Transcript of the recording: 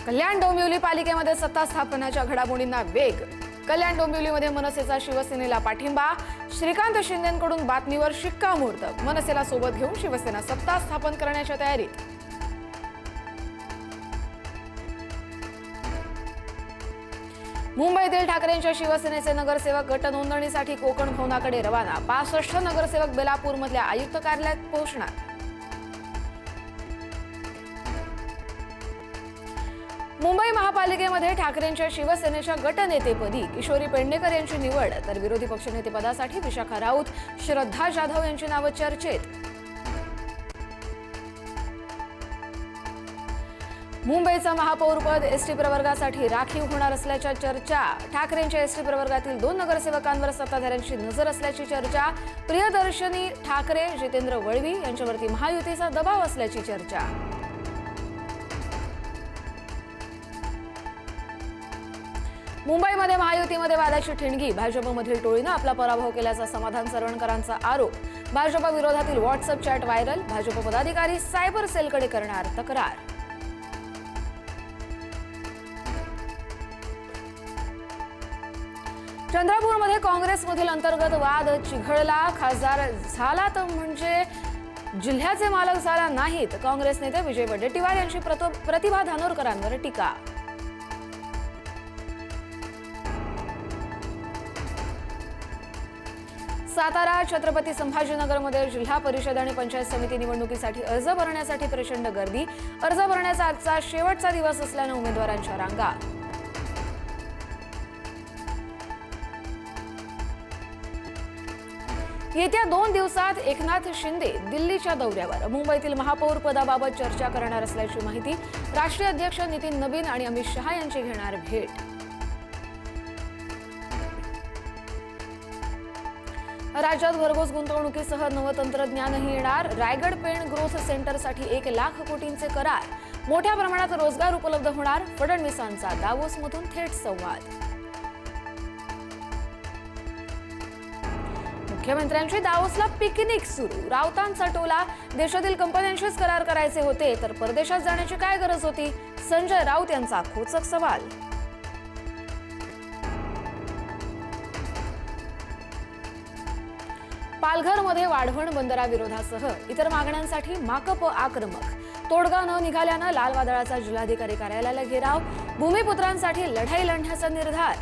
कल्याण डोंबिवली पालिकेमध्ये सत्ता स्थापनेच्या घडामोडींना वेग। कल्याण डोंबिवलीमध्ये मनसेचा शिवसेनेला पाठिंबा। श्रीकांत शिंदेंकडून बातमीवर शिक्कामोर्तब। मनसेला सोबत घेऊन शिवसेना सत्ता स्थापन करण्याच्या तयारीत। मुंबईतील ठाकरेंच्या शिवसेनेचे नगरसेवक गट नोंदणीसाठी कोकण भवनाकडे रवाना। 65 नगरसेवक बेलापूरमधल्या आयुक्त कार्यालयात पोहोचणार। मुंबई महापालिकेमध्ये ठाकरेंच्या शिवसेनेच्या गटनेतेपदी किशोरी पेडणेकर यांची निवड, तर विरोधी पक्षनेतेपदासाठी विशाखा राऊत, श्रद्धा जाधव यांची नावं चर्चेत। मुंबईचं महापौरपद एसटी प्रवर्गासाठी राखीव होणार असल्याच्या चर्चा। ठाकरेंच्या एसटी प्रवर्गातील 2 नगरसेवकांवर सत्ताधाऱ्यांची नजर असल्याची चर्चा। प्रियदर्शनी ठाकरे, जितेंद्र वळवी यांच्यावरती महायुतीचा दबाव असल्याची चर्चा। मुंबईमध्ये महायुतीमध्ये वादाची ठिणगी। भाजपमधील टोळीनं आपला पराभव केल्याचा समाधान सरवणकरांचा आरोप। भाजप विरोधातील व्हॉट्सअप चॅट व्हायरल। भाजप पदाधिकारी सायबर सेलकडे करणार तक्रार। चंद्रपूरमध्ये काँग्रेसमधील अंतर्गत वाद चिघळला। खासदार झाला तर म्हणजे जिल्ह्याचे मालक झाला नाहीत। काँग्रेस नेते विजय वडेट्टीवार यांची प्रतिभा धानोरकरांवर टीका। सातारा छत्रपती संभाजीनगरमध्ये जिल्हा परिषद आणि पंचायत समिती निवडणुकीसाठी अर्ज भरण्यासाठी प्रचंड गर्दी। अर्ज भरण्याचा आजचा शेवटचा दिवस असल्याने उमेदवारांच्या रांगा। येत्या 2 दिवसात एकनाथ शिंदे दिल्लीच्या दौऱ्यावर। मुंबईतील महापौर पदाबाबत चर्चा करणार असल्याची माहिती। राष्ट्रीय अध्यक्ष नितीन नबीन आणि अमित शहा यांची घेणार भेट। राज्यात भरघोस गुंतवणुकीसह नवतंत्रज्ञानही येणार। रायगड पेण ग्रोथ सेंटरसाठी 1 लाख कोटींचे करार। मोठ्या प्रमाणात रोजगार उपलब्ध होणार। फडणवीसांचा दावोसमधून थेट संवाद। मुख्यमंत्र्यांची दावोसला पिकनिक सुरू। राऊतांचा टोला। देशातील कंपन्यांशीच करार करायचे होते तर परदेशात जाण्याची काय गरज होती? संजय राऊत यांचा खोचक सवाल। पालघरमध्ये वाढवण बंदराविरोधासह इतर मागण्यांसाठी माकप आक्रमक। तोडगा न निघाल्यानं लाल वादळाचा जिल्हाधिकारी कार्यालयाला घेराव। भूमिपुत्रांसाठी लढाई लढण्याचा निर्धार।